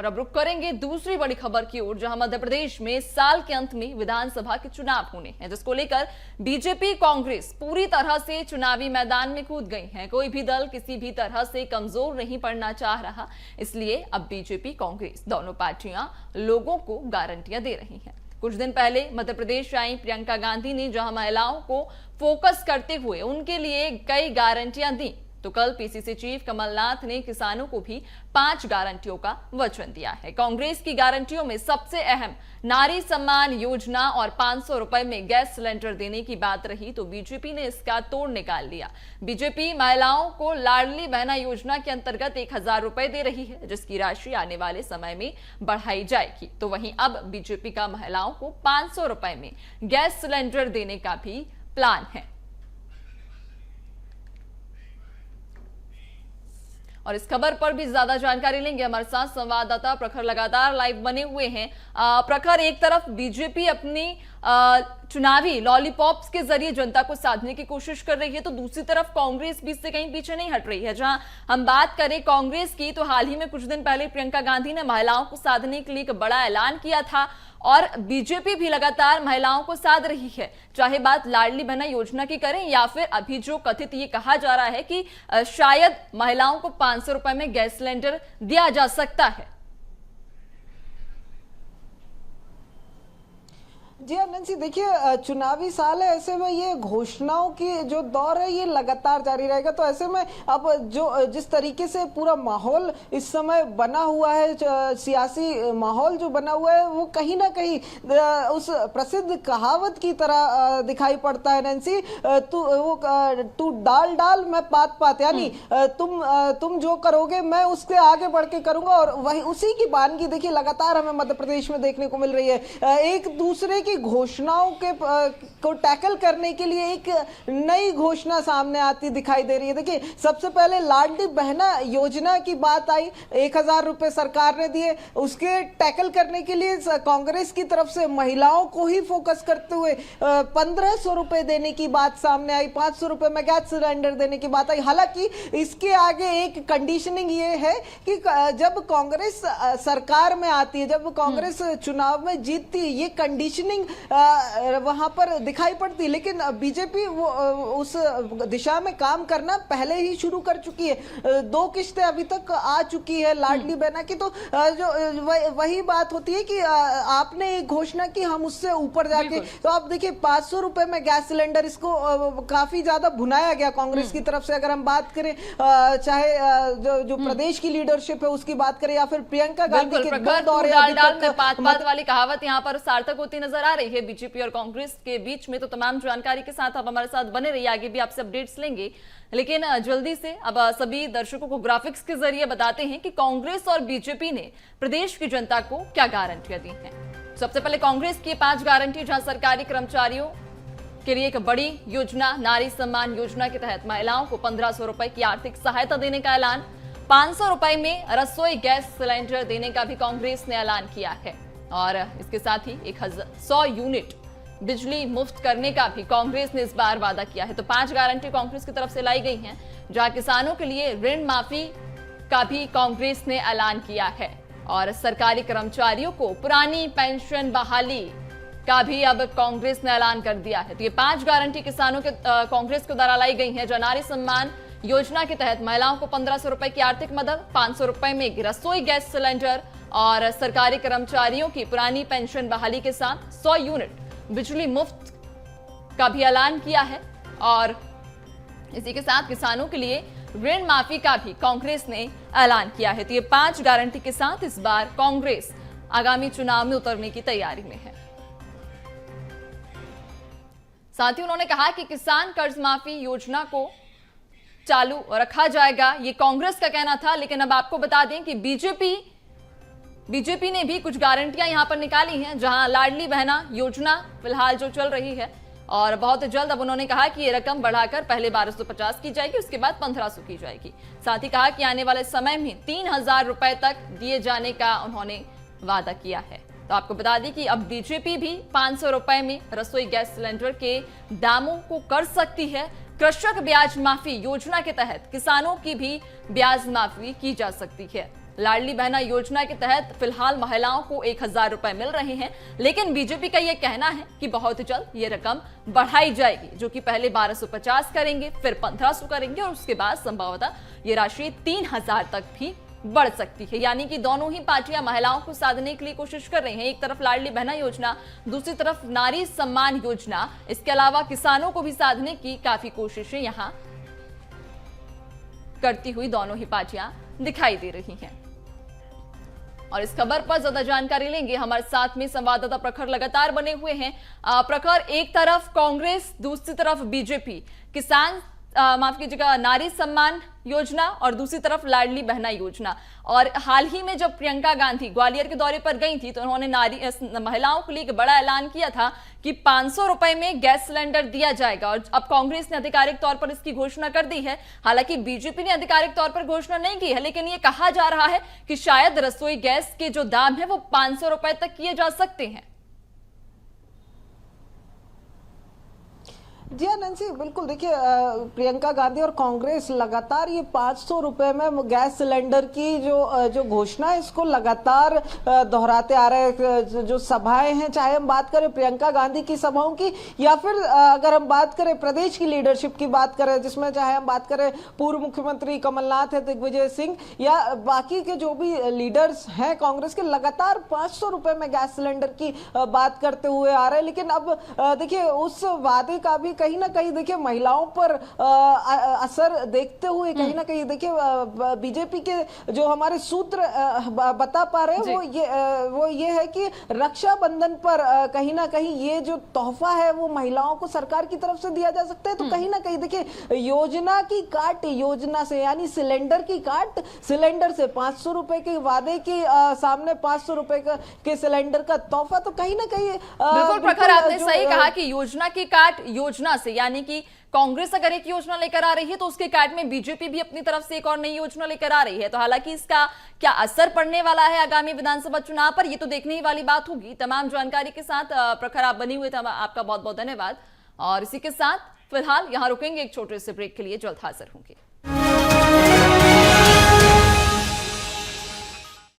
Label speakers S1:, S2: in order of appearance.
S1: और अब रुक करेंगे दूसरी बड़ी खबर की ओर, जहां मध्य प्रदेश में साल के अंत में विधानसभा के चुनाव होने हैं, जिसको लेकर बीजेपी कांग्रेस पूरी तरह से चुनावी मैदान में कूद गई हैं। कोई भी दल किसी भी तरह से कमजोर नहीं पड़ना चाह रहा, इसलिए अब बीजेपी कांग्रेस दोनों पार्टियां लोगों को गारंटियां दे रही हैं। कुछ दिन पहले मध्य प्रदेश आई प्रियंका गांधी ने जहां महिलाओं को फोकस करते हुए उनके लिए कई गारंटियां दी, तो कल पीसीसी चीफ कमलनाथ ने किसानों को भी 5 गारंटियों का वचन दिया है। कांग्रेस की गारंटियों में सबसे अहम नारी सम्मान योजना और 500 रुपए में गैस सिलेंडर देने की बात रही, तो बीजेपी ने इसका तोड़ निकाल लिया। बीजेपी महिलाओं को लाडली बहना योजना के अंतर्गत 1000 रुपए दे रही है, जिसकी राशि आने वाले समय में बढ़ाई जाएगी। तो वहीं अब बीजेपी का महिलाओं को 500 रुपए में गैस सिलेंडर देने का भी प्लान है। और इस खबर पर भी ज्यादा जानकारी लेंगे, हमारे साथ संवाददाता प्रखर लगातार लाइव बने हुए हैं। प्रखर, एक तरफ बीजेपी अपनी चुनावी लॉलीपॉप्स के जरिए जनता को साधने की कोशिश कर रही है, तो दूसरी तरफ कांग्रेस भी इससे कहीं पीछे नहीं हट रही है। जहां हम बात करें कांग्रेस की, तो हाल ही में कुछ दिन पहले प्रियंका गांधी ने महिलाओं को साधने के लिए एक बड़ा ऐलान किया था, और बीजेपी भी लगातार महिलाओं को साध रही है, चाहे बात लाडली बहना योजना की करें या फिर अभी जो कथित ये कहा जा रहा है कि शायद महिलाओं को 500 रुपए में गैस सिलेंडर दिया जा सकता है।
S2: जी हाँ नैन्सी, देखिए चुनावी साल है, ऐसे में ये घोषणाओं की जो दौर है ये लगातार जारी रहेगा। तो ऐसे में अब जो जिस तरीके से पूरा माहौल इस समय बना हुआ है, सियासी माहौल जो बना हुआ है, वो कहीं ना कहीं उस प्रसिद्ध कहावत की तरह दिखाई पड़ता है नैन्सी। तू डाल डाल मैं पात पात, यानी तुम जो करोगे मैं उसके आगे बढ़ के करूंगा। और वही उसी की बानगी देखिए लगातार हमें मध्य प्रदेश में देखने को मिल रही है। एक दूसरे की घोषणाओं के को टैकल करने के लिए एक नई घोषणा सामने आती दिखाई दे रही है। देखिए सबसे पहले लाडली बहना योजना की बात आई, 1000 रुपए सरकार ने दिए। उसके टैकल करने के लिए कांग्रेस की तरफ से महिलाओं को ही फोकस करते हुए 1500 रुपए देने की बात सामने आई, 500 रुपए में गैस सिलेंडर देने की बात आई। हालांकि इसके आगे एक कंडीशनिंग ये है कि जब कांग्रेस सरकार में आती है, जब कांग्रेस चुनाव में जीतती है, ये कंडीशनिंग वहां पर दिखाई पड़ती है। लेकिन बीजेपी वो उस दिशा में काम करना पहले ही शुरू कर चुकी है। 2 किश्तें अभी तक आ चुकी है लाडली बहना की। तो जो वही बात होती है कि आपने एक घोषणा की, हम उससे ऊपर जाके, तो आप देखिए 500 रुपए में गैस सिलेंडर, इसको काफी ज्यादा भुनाया गया कांग्रेस की तरफ से। अगर हम बात करें चाहे जो प्रदेश की लीडरशिप है उसकी बात करें, या फिर प्रियंका गांधी के दौरे
S1: पात वाली कहावत यहाँ पर सार्थक होती नजर आ रही है बीजेपी और कांग्रेस के बीच में। तो तमाम जानकारी के साथ आप हमारे साथ बने रहिए, आगे भी आपसे अपडेट्स लेंगे। लेकिन जल्दी से अब सभी दर्शकों को ग्राफिक्स के जरिए बताते हैं कि कांग्रेस और बीजेपी ने प्रदेश की जनता को क्या गारंटियां दी हैं। सबसे पहले कांग्रेस की 5 गारंटी, जहां सरकारी कर्मचारियों के लिए एक बड़ी योजना नारी सम्मान योजना के तहत महिलाओं को 1500 रुपए की आर्थिक सहायता देने का ऐलान, 500 रुपए में रसोई गैस सिलेंडर देने का भी कांग्रेस ने ऐलान किया है, और इसके साथ ही 100 यूनिट बिजली मुफ्त करने का भी कांग्रेस ने इस बार वादा किया है। तो 5 गारंटी कांग्रेस की तरफ से लाई गई हैं, जहां किसानों के लिए ऋण माफी का भी कांग्रेस ने ऐलान किया है, और सरकारी कर्मचारियों को पुरानी पेंशन बहाली का भी अब कांग्रेस ने ऐलान कर दिया है। तो ये 5 गारंटी किसानों के कांग्रेस के द्वारा लाई गई है। जो नारी सम्मान योजना के तहत महिलाओं को 1500 रुपए की आर्थिक मदद, 500 रुपए में रसोई गैस सिलेंडर, और सरकारी कर्मचारियों की पुरानी पेंशन बहाली के साथ 100 यूनिट बिजली मुफ्त का भी ऐलान किया है, और इसी के साथ किसानों के लिए ऋण माफी का भी कांग्रेस ने ऐलान किया है। तो ये 5 गारंटी के साथ इस बार कांग्रेस आगामी चुनाव में उतरने की तैयारी में है। साथ ही उन्होंने कहा कि किसान कर्ज माफी योजना को चालू रखा जाएगा, ये कांग्रेस का कहना था। लेकिन अब आपको बता दें कि बीजेपी ने भी कुछ गारंटियां यहां पर निकाली हैं, जहां लाडली बहना योजना फिलहाल जो चल रही है, और बहुत जल्द अब उन्होंने कहा कि ये रकम बढ़ाकर पहले 1250 की जाएगी, उसके बाद 1500 की जाएगी। साथ ही कहा कि आने वाले समय में 3000 रुपए तक दिए जाने का उन्होंने वादा किया है। तो आपको बता दें कि अब बीजेपी भी 500 रुपए में रसोई गैस सिलेंडर के दामों को कर सकती है। कृषक ब्याज माफी योजना के तहत किसानों की भी ब्याज माफी की जा सकती है। लाडली बहना योजना के तहत फिलहाल महिलाओं को 1000 रुपए मिल रहे हैं, लेकिन बीजेपी का यह कहना है कि बहुत जल्द ये रकम बढ़ाई जाएगी, जो कि पहले 1250 करेंगे, फिर 1500 करेंगे और उसके बाद संभवतः ये राशि 3000 तक भी बढ़ सकती है। यानी कि दोनों ही पार्टियां महिलाओं को साधने के लिए कोशिश कर रही हैं। एक तरफ लाडली बहना योजना, दूसरी तरफ नारी सम्मान योजना, इसके अलावा किसानों को भी साधने की काफी कोशिशें यहां करती हुई दोनों ही पार्टियां दिखाई दे रही हैं। और इस खबर पर ज्यादा जानकारी लेंगे, हमारे साथ में संवाददाता प्रखर लगातार बने हुए हैं। प्रखर, एक तरफ कांग्रेस, दूसरी तरफ बीजेपी, किसान माफ कीजिएगा नारी सम्मान योजना और दूसरी तरफ लाडली बहना योजना। और हाल ही में जब प्रियंका गांधी ग्वालियर के दौरे पर गई थी तो उन्होंने महिलाओं के लिए एक बड़ा ऐलान किया था कि 500 रुपए में गैस सिलेंडर दिया जाएगा, और अब कांग्रेस ने आधिकारिक तौर पर इसकी घोषणा कर दी है। हालांकि बीजेपी ने आधिकारिक तौर पर घोषणा नहीं की है, लेकिन यह कहा जा रहा है कि शायद रसोई गैस के जो दाम है वो 500 रुपए तक किए जा सकते हैं।
S2: जी हाँ नैन्सी, बिल्कुल। देखिए, प्रियंका गांधी और कांग्रेस लगातार ये 500 रुपए में गैस सिलेंडर की जो घोषणा है इसको लगातार दोहराते आ रहे हैं। जो सभाएं हैं, चाहे हम बात करें प्रियंका गांधी की सभाओं की या फिर अगर हम बात करें प्रदेश की लीडरशिप की बात करें, जिसमें चाहे हम बात करें पूर्व मुख्यमंत्री कमलनाथ है, दिग्विजय सिंह या बाकी के जो भी लीडर्स हैं कांग्रेस के, लगातार 500 रुपए में गैस सिलेंडर की बात करते हुए आ रहे हैं। लेकिन अब देखिए, उस वादे का भी कहीं ना कहीं देखिए महिलाओं पर असर देखते हुए कहीं ना कहीं देखिए बीजेपी के जो हमारे सूत्र बता पा रहे हैं वो ये है कि रक्षाबंधन पर कहीं ना कहीं ये जो तोहफा है वो महिलाओं को सरकार की तरफ से दिया जा सकता है। तो कहीं ना कहीं देखिए योजना की काट योजना से, यानी सिलेंडर की काट सिलेंडर से, 500 रुपए के वादे की सामने 500 रुपए के सिलेंडर का तोहफा, तो कहीं ना कहीं
S1: बिल्कुल प्रखर, आपने सही कहा कि योजना की काट योजना से, यानी कि कांग्रेस अगर एक योजना लेकर आ रही है तो उसके काट में बीजेपी भी अपनी तरफ से एक और नई योजना लेकर आ रही है। तो हालांकि इसका क्या असर पड़ने वाला है आगामी विधानसभा चुनाव पर, ये तो देखने ही वाली बात होगी। तमाम जानकारी के साथ प्रखर आप बनी हुए थे, आपका बहुत बहुत धन्यवाद। और इसी के साथ फिलहाल यहां रुकेंगे एक छोटे से ब्रेक के लिए, जल्द हाजिर होंगे।